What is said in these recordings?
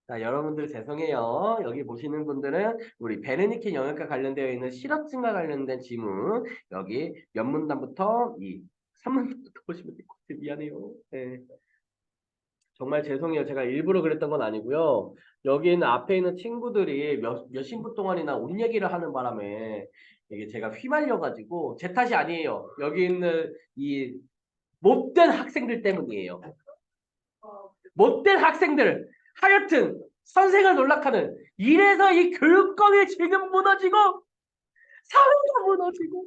자, 여러분들 죄송해요. 여기 보시는 분들은 우리 베르니케 영역과 관련되어 있는 실업증과 관련된 지문 여기 몇 문단부터 이 3문단부터 보시면 될 것 같아요. 미안해요. 네. 정말 죄송해요. 제가 일부러 그랬던 건 아니고요. 여기 있는 앞에 있는 친구들이 몇 신분 동안이나 옷 얘기를 하는 바람에 이게 제가 휘말려가지고 제 탓이 아니에요. 여기 있는 이 못된 학생들 때문이에요. 못된 학생들. 하여튼 선생을 놀락하는 이래서 이 교육권이 지금 무너지고 사회가 무너지고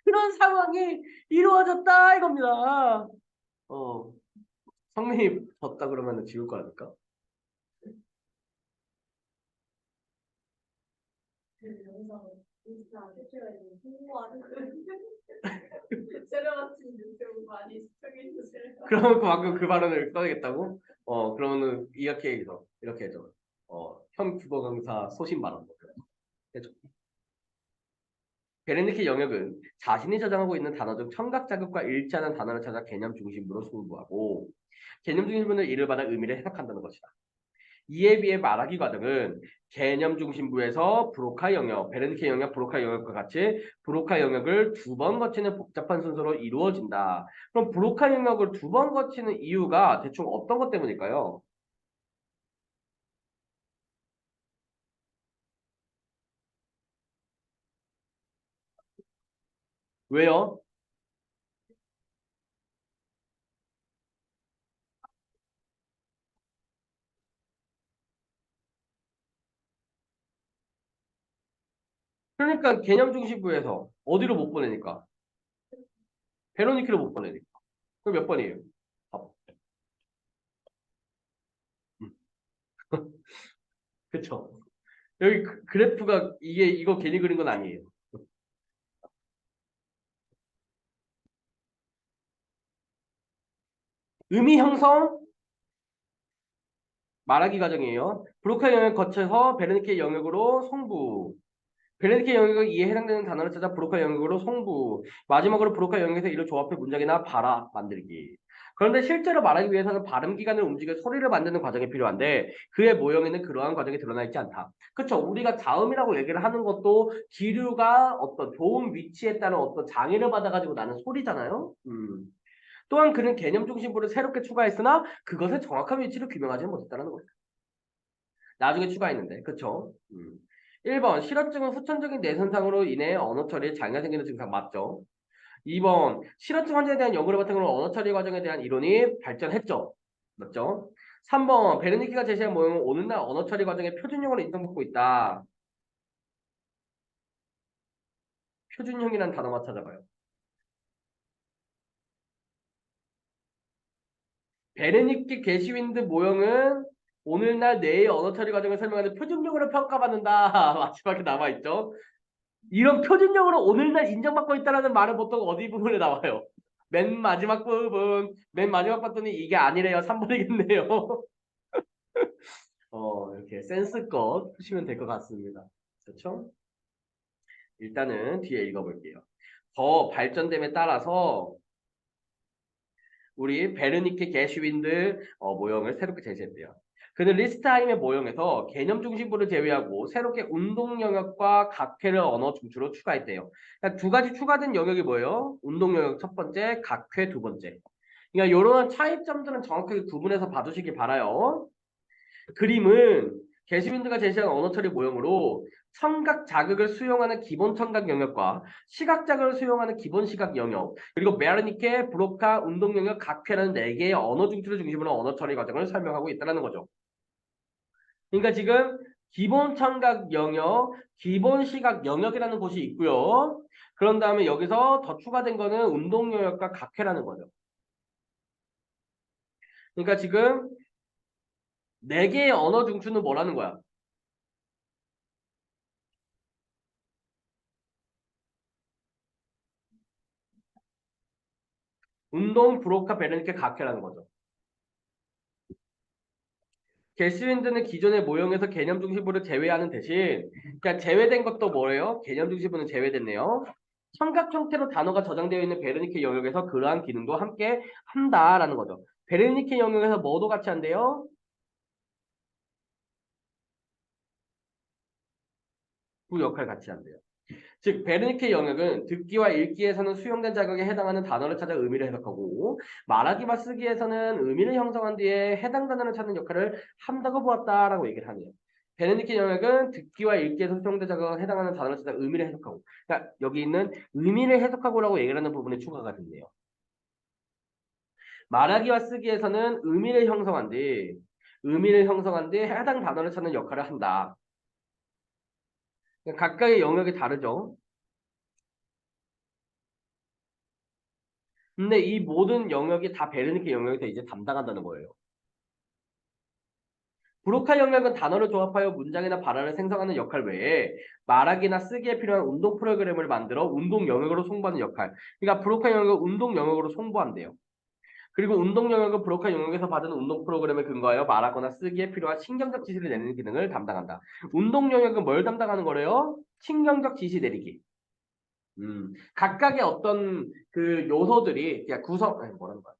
그런 상황이 이루어졌다 이겁니다. 어, 성민이 졌다 그러면 지울 거라니까. 영상 인스타 캡처해서 홍보하는 새로 마친 유튜브 많이 시청해주세요. 그러면 그 방금 그 발언을 써야겠다고? 그러면은 이렇게 해줘. 현 국어 강사 소신 발언 해줘. 베르니케 영역은 자신이 저장하고 있는 단어 중 청각 자극과 일치하는 단어를 찾아 개념 중심부로 승부하고 개념 중심부는 이를 받아 의미를 해석한다는 것이다. 이에 비해 말하기 과정은 개념 중심부에서 브로카 영역, 베르니케 영역, 브로카 영역과 같이 브로카 영역을 두 번 거치는 복잡한 순서로 이루어진다. 그럼 브로카 영역을 두 번 거치는 이유가 대충 어떤 것 때문일까요? 왜요? 그러니까 개념 중심부에서 어디로 못 보내니까? 베로니케로 못 보내니까. 그럼 몇 번이에요? 답. 음, 그쵸? 여기 그래프가 이거 괜히 그린 건 아니에요. 의미 형성 말하기 과정이에요. 브로카 영역 거쳐서 베르니케 영역으로 송부. 베르니케 영역을 이에 해당되는 단어를 찾아 브로카 영역으로 송부. 마지막으로 브로카 영역에서 이를 조합해 문장이나 발화 만들기. 그런데 실제로 말하기 위해서는 발음 기관을 움직여 소리를 만드는 과정이 필요한데 그의 모형에는 그러한 과정이 드러나 있지 않다. 그렇죠. 우리가 자음이라고 얘기를 하는 것도 기류가 어떤 좋은 위치에 따른 어떤 장애를 받아가지고 나는 소리잖아요. 또한 그는 개념 중심부를 새롭게 추가했으나 그것의 정확한 위치를 규명하지 못했다는 거죠. 나중에 추가했는데, 그쵸? 1번, 실어증은 후천적인 내선상으로 인해 언어 처리에 장애가 생기는 증상 맞죠? 2번, 실어증 환자에 대한 연구를 바탕으로 언어 처리 과정에 대한 이론이 발전했죠? 맞죠? 3번, 베르니키가 제시한 모형은 오늘날 언어 처리 과정의 표준형으로 인정받고 있다. 표준형이라는 단어만 찾아봐요. 베르니키 게시윈드 모형은 오늘날 뇌의 언어 처리 과정을 설명하는 표준형으로 평가받는다. 마지막에 남아있죠? 이런 표준형으로 오늘날 인정받고 있다는 말은 보통 어디 부분에 나와요? 맨 마지막 부분, 맨 마지막 봤더니 이게 아니래요. 3번이겠네요. 이렇게 센스껏 푸시면 될 것 같습니다. 그렇죠? 일단은 뒤에 읽어볼게요. 더 발전됨에 따라서 우리 베르니케 게슈윈드 모형을 새롭게 제시했대요. 그는 리스트하임의 모형에서 개념 중심부를 제외하고 새롭게 운동 영역과 각회를 언어 중추로 추가했대요. 그러니까 두 가지 추가된 영역이 뭐예요? 운동 영역 첫 번째, 각회 두 번째. 그러니까 이런 차이점들은 정확하게 구분해서 봐주시기 바라요. 그림은 게시윈드가 제시한 언어 처리 모형으로 청각 자극을 수용하는 기본 청각 영역과 시각 자극을 수용하는 기본 시각 영역 그리고 메르니케, 브로카, 운동 영역 각회라는 네 개의 언어 중추를 중심으로 언어 처리 과정을 설명하고 있다는 거죠. 그러니까 지금 기본 청각 영역, 기본 시각 영역이라는 곳이 있고요. 그런 다음에 여기서 더 추가된 거는 운동 영역과 각회라는 거죠. 그러니까 지금 네 개의 언어 중추는 뭐라는 거야? 운동, 브로카, 베르니케, 각회라는 거죠. 게스윈드는 기존의 모형에서 개념 중심부를 제외하는 대신 그러니까 제외된 것도 뭐예요? 개념 중심부는 제외됐네요. 삼각 형태로 단어가 저장되어 있는 베르니케 영역에서 그러한 기능도 함께 한다라는 거죠. 베르니케 영역에서 뭐도 같이 한대요? 그 역할을 같이 한대요. 즉 베르니케 영역은 듣기와 읽기에서는 수용된 자극에 해당하는 단어를 찾아 의미를 해석하고 말하기와 쓰기에서는 의미를 형성한 뒤에 해당 단어를 찾는 역할을 한다고 보았다라고 얘기를 하네요. 베르니케 영역은 듣기와 읽기에서 수용된 자극에 해당하는 단어를 찾아 의미를 해석하고 그러니까 여기 있는 의미를 해석하고라고 얘기를 하는 부분에 추가가 됐네요. 말하기와 쓰기에서는 의미를 형성한 뒤 해당 단어를 찾는 역할을 한다. 그러니까 각각의 영역이 다르죠. 근데 이 모든 영역이 다 베르니케 영역에서 이제 담당한다는 거예요. 브로카 영역은 단어를 조합하여 문장이나 발화를 생성하는 역할 외에 말하기나 쓰기에 필요한 운동 프로그램을 만들어 운동 영역으로 송부하는 역할. 그러니까 브로카 영역은 운동 영역으로 송부한대요. 그리고 운동 영역은 브로카 영역에서 받은 운동 프로그램에 근거하여 말하거나 쓰기에 필요한 신경적 지시를 내는 기능을 담당한다. 운동 영역은 뭘 담당하는 거래요? 신경적 지시 내리기. 각각의 어떤 그 요소들이 그냥 아니, 뭐라는 거야?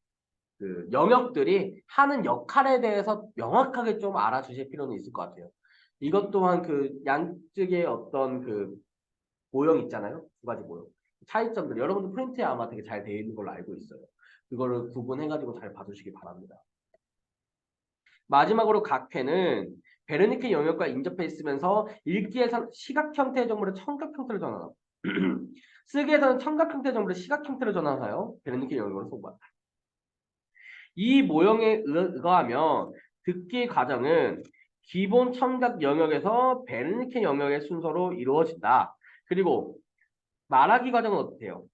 그 영역들이 하는 역할에 대해서 명확하게 좀 알아주실 필요는 있을 것 같아요. 이것 또한 그 양측의 어떤 그 모형 있잖아요. 두 가지 모형. 차이점들 여러분들 프린트에 아마 되게 잘 되어 있는 걸로 알고 있어요. 그거를 구분해가지고 잘 봐주시기 바랍니다. 마지막으로 각회는 베르니케 영역과 인접해 있으면서 읽기에서 시각 형태의 정보를 청각 형태로 전환하고 쓰기에서는 청각 형태의 정보를 시각 형태로 전환하여 베르니케 영역으로 송부한다. 이 모형에 의거하면 듣기 과정은 기본 청각 영역에서 베르니케 영역의 순서로 이루어진다. 그리고 말하기 과정은 어때요?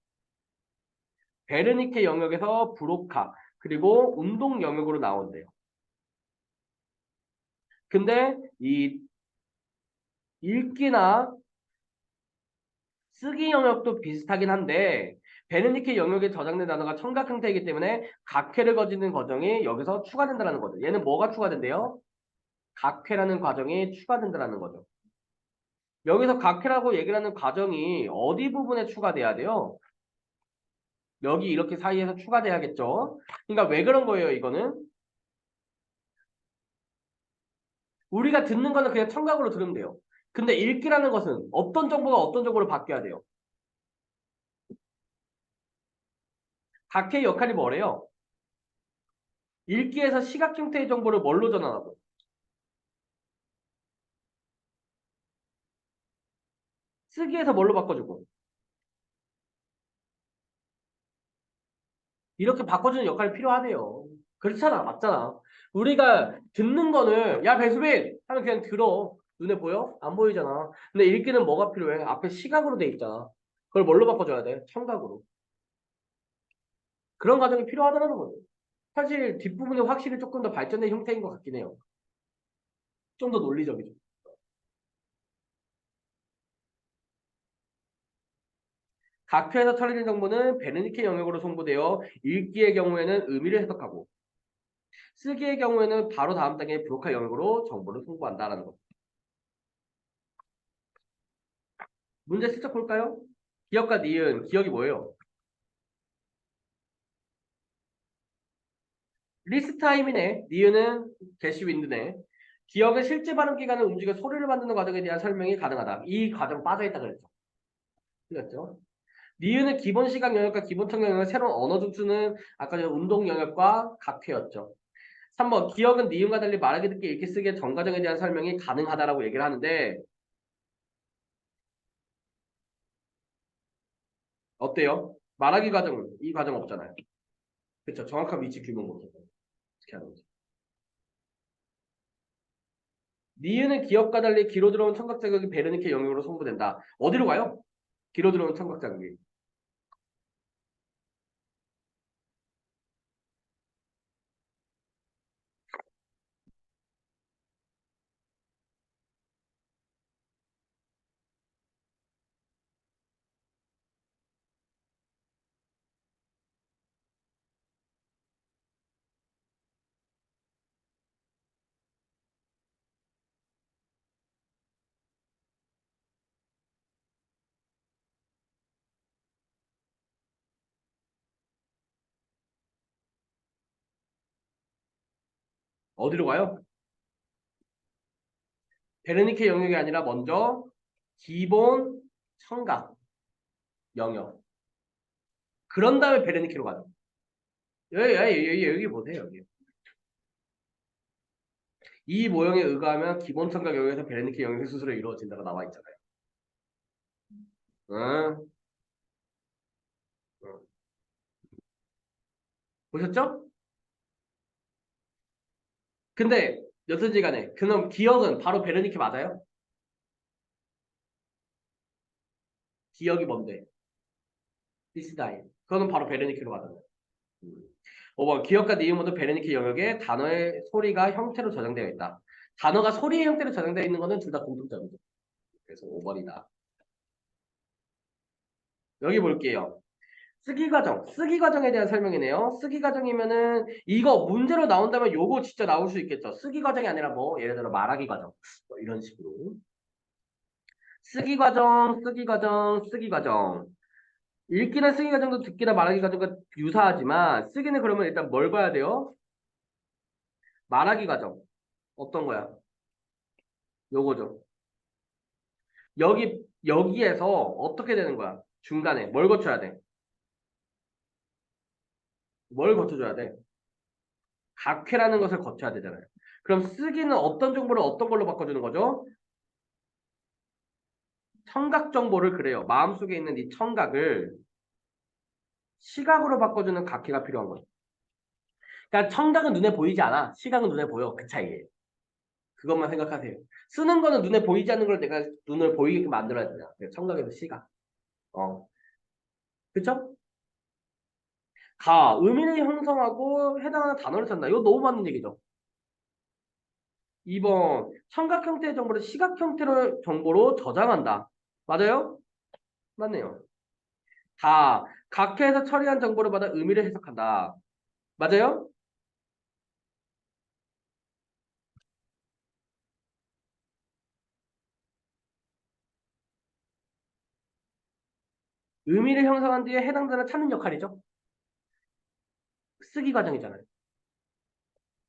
베르니케 영역에서 브로카 그리고 운동 영역으로 나온대요. 근데 이 읽기나 쓰기 영역도 비슷하긴 한데 베르니케 영역에 저장된 단어가 청각 형태이기 때문에 각회를 거치는 과정이 여기서 추가된다는 거죠. 얘는 뭐가 추가된대요? 각회라는 과정이 추가된다는 거죠. 여기서 각회라고 얘기를 하는 과정이 어디 부분에 추가돼야 돼요? 여기 이렇게 사이에서 추가돼야겠죠. 그러니까 왜 그런 거예요, 이거는? 우리가 듣는 거는 그냥 청각으로 들으면 돼요. 근데 읽기라는 것은 어떤 정보가 어떤 정보로 바뀌어야 돼요? 각회의 역할이 뭐래요? 읽기에서 시각 형태의 정보를 뭘로 전환하고 쓰기에서 뭘로 바꿔주고 이렇게 바꿔주는 역할이 필요하대요. 그렇잖아, 맞잖아. 우리가 듣는 거는 야 배수빈 하면 그냥 들어. 눈에 보여? 안 보이잖아. 근데 읽기는 뭐가 필요해? 앞에 시각으로 돼 있잖아. 그걸 뭘로 바꿔줘야 돼? 청각으로. 그런 과정이 필요하다는 거죠. 사실 뒷부분이 확실히 조금 더 발전된 형태인 것 같긴 해요. 좀 더 논리적이죠. 각표에서 처리된 정보는 베르니케 영역으로 송부되어 읽기의 경우에는 의미를 해석하고 쓰기의 경우에는 바로 다음 단계의 브로카 영역으로 정보를 송부한다라는 거. 문제 슬쩍 볼까요? 기억과 니은, 기억이 뭐예요? 리스트 타임이네. 니은은 대시 윈드네. 기억은 실제 발음 기간을 움직여 소리를 만드는 과정에 대한 설명이 가능하다. 이 과정 빠져있다 그랬죠. 틀렸죠? 니은은 기본 시각 영역과 기본 청각 영역, 새로운 언어 중추는 아까 전 운동 영역과 각회였죠. 3번 기억은 니은과 달리 말하기 듣기 읽기 쓰기의 전 과정에 대한 설명이 가능하다라고 얘기를 하는데 어때요? 말하기 과정은 이 과정 없잖아요. 그렇죠. 정확한 위치 규명 못해요. 어떻게 하는 거지? 니은은 기억과 달리 귀로 들어온 청각 자극이 베르니케 영역으로 송부된다. 어디로 가요? 귀로 들어온 청각 자극이. 어디로 가요? 베르니케 영역이 아니라 먼저 기본 청각 영역. 그런 다음에 베르니키로 가죠. 여기 보세요. 여기. 이 모형에 의거하면 기본 청각 영역에서 베르니키 영역의 수술이 이루어진다고 나와 있잖아요. 응? 응. 보셨죠? 근데 여튼지 간에 그럼 기억은 바로 베르니키 맞아요? 기억이 뭔데? 리스다인. 그거는 바로 베르니키로 가잖아요. 음. 5번 기억과 니음모두 베르니키 영역에 단어의 소리가 형태로 저장되어 있다. 단어가 소리의 형태로 저장되어 있는 거는 둘 다 공통점이죠. 그래서 5번이다. 여기 볼게요. 쓰기 과정. 쓰기 과정에 대한 설명이네요. 쓰기 과정이면은 이거 문제로 나온다면 요거 진짜 나올 수 있겠죠. 쓰기 과정이 아니라 뭐 예를 들어 말하기 과정. 뭐 이런 식으로. 쓰기 과정, 쓰기 과정, 쓰기 과정. 읽기나 쓰기 과정도 듣기나 말하기 과정과 유사하지만 쓰기는 그러면 일단 뭘 봐야 돼요? 말하기 과정. 어떤 거야? 요거죠. 여기에서 어떻게 되는 거야? 중간에 뭘 거쳐야 돼? 뭘 거쳐줘야 돼? 각회라는 것을 거쳐야 되잖아요. 그럼 쓰기는 어떤 정보를 어떤 걸로 바꿔주는 거죠? 청각 정보를 그래요. 마음속에 있는 이 청각을 시각으로 바꿔주는 각회가 필요한 거죠. 그러니까 청각은 눈에 보이지 않아. 시각은 눈에 보여. 그 차이예요. 그것만 생각하세요. 쓰는 거는 눈에 보이지 않는 걸 내가 눈을 보이게 만들어야 되잖아. 청각에서 시각. 어. 그쵸? 가, 의미를 형성하고 해당하는 단어를 찾는다. 이거 너무 맞는 얘기죠. 2번, 청각 형태의 정보를 시각 형태로 정보로 저장한다. 맞아요? 맞네요. 다, 각해에서 처리한 정보를 받아 의미를 해석한다. 맞아요? 의미를 형성한 뒤에 해당 단어를 찾는 역할이죠. 쓰기 과정이잖아요.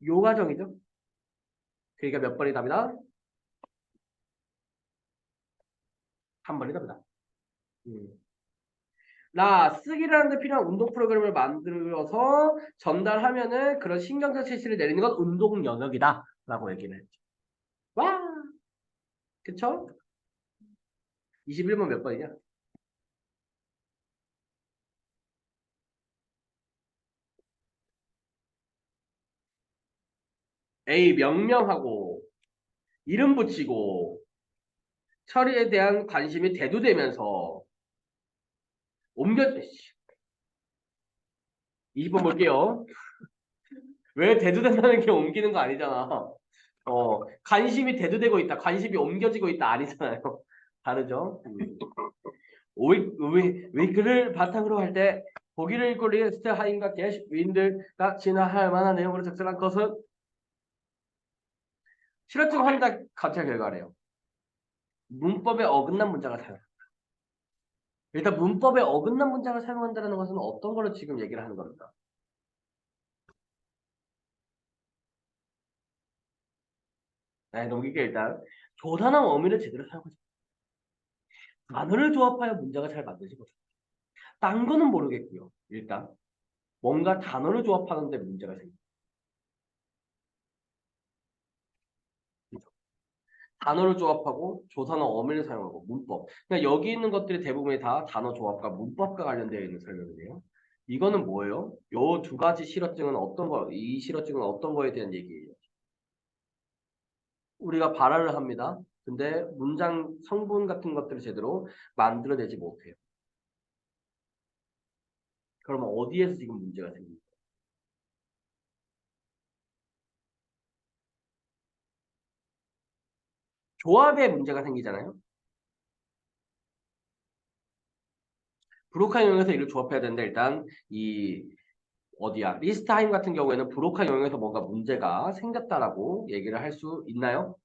요 과정이죠. 그러니까 몇 번이 답이다? 한 번이 답이다. 음. 나 쓰기를 하는데 필요한 운동 프로그램을 만들어서 전달하면은 그런 신경전 실시를 내리는 건 운동 영역이다. 라고 얘기를 했죠. 와! 그쵸? 21번 몇 번이냐? A. 명명하고, 이름 붙이고, 처리에 대한 관심이 대두되면서, 옮겨, 20번 볼게요. 왜 대두된다는 게 옮기는 거 아니잖아. 관심이 대두되고 있다. 관심이 옮겨지고 있다. 아니잖아요. 다르죠? 위크를 바탕으로 할 때 보기를 읽고 리스트 하인과 게시 윈들가 진화할 만한 내용으로 적절한 것은 실효증 환자 관찰 결과래요. 문법에 어긋난 문장을 사용. 일단 문법에 어긋난 문장을 사용한다는 것은 어떤 걸로 지금 얘기를 하는 겁니다. 네, 넘기게 일단 조사나 어미를 제대로 사용하지. 단어를 조합하여 문장을 잘 만들지 못해. 딴 거는 모르겠고요. 일단 뭔가 단어를 조합하는데 문제가 생겨. 단어를 조합하고 조사나 어미를 사용하고 문법. 그러니까 여기 있는 것들이 대부분이 다 단어 조합과 문법과 관련되어 있는 설명이에요. 이거는 뭐예요? 요 두 가지 실어증은 어떤 거, 이 실어증은 어떤 거에 대한 얘기예요? 우리가 발화를 합니다. 근데 문장 성분 같은 것들을 제대로 만들어내지 못해요. 그러면 어디에서 지금 문제가 생깁니까? 조합에 문제가 생기잖아요. 브로카 영역에서 이를 조합해야 되는데 일단 이 어디야? 리스트하임 같은 경우에는 브로카 영역에서 뭔가 문제가 생겼다라고 얘기를 할 수 있나요?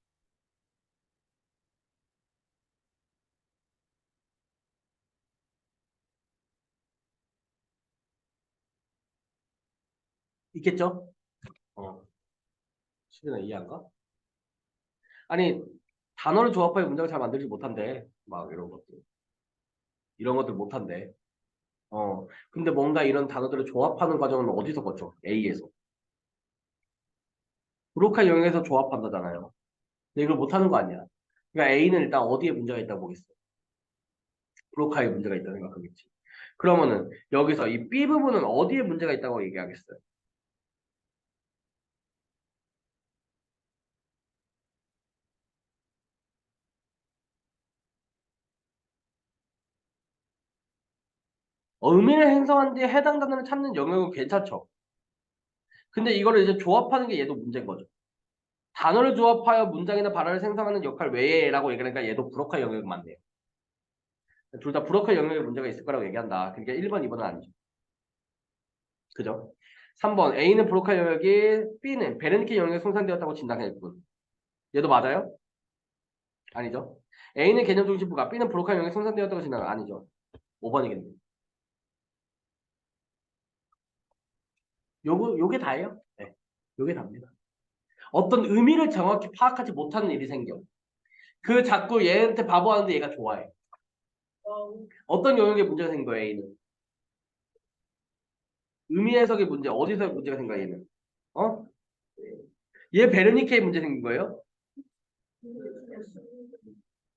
있겠죠? 어, 수빈아 이해한가? 아니 단어를 조합하여 문장을 잘 만들지 못한대. 막 이런 것들. 이런 것들 못한대. 근데 뭔가 이런 단어들을 조합하는 과정은 어디서 거쳐? A에서. 브로카 영역에서 조합한다잖아요. 근데 이걸 못하는 거 아니야. 그러니까 A는 일단 어디에 문제가 있다고 보겠어? 브로카에 문제가 있다고 생각하겠지. 그러면은 여기서 이 B 부분은 어디에 문제가 있다고 얘기하겠어요? 의미를 행성한 뒤에 해당 단어를 찾는 영역은 괜찮죠. 근데 이거를 이제 조합하는 게 얘도 문제인 거죠. 단어를 조합하여 문장이나 발화를 생성하는 역할 외에라고 얘기하니까 얘도 브로카 영역은 맞네요. 둘 다 브로커 영역에 문제가 있을 거라고 얘기한다. 그러니까 1번, 2번은 아니죠. 그죠? 3번 A는 브로커 영역이 B는 베르니케 영역에 손상되었다고 진단했군. 얘도 맞아요? 아니죠. A는 개념 중심부가 B는 브로커 영역에 손상되었다고 진단 아니죠. 5번이겠네. 요게 다예요. 네. 요게 답니다. 어떤 의미를 정확히 파악하지 못하는 일이 생겨. 그 자꾸 얘한테 바보 하는데 얘가 좋아해. 어떤 영역에 문제가 생긴 거예요, A는? 의미 해석의 문제, 어디서 문제가 생긴 거야, 얘는? 어? 얘 베르니케에 문제 생긴 거예요?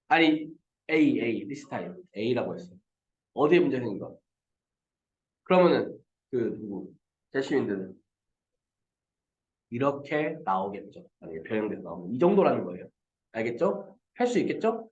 아니, 리스타임. A라고 했어. 어디에 문제 생긴 거? 그러면은, 누구? 제시윈드는 이렇게 나오겠죠. 만약에 변형돼서 나오면. 이 정도라는 거예요. 알겠죠? 할 수 있겠죠?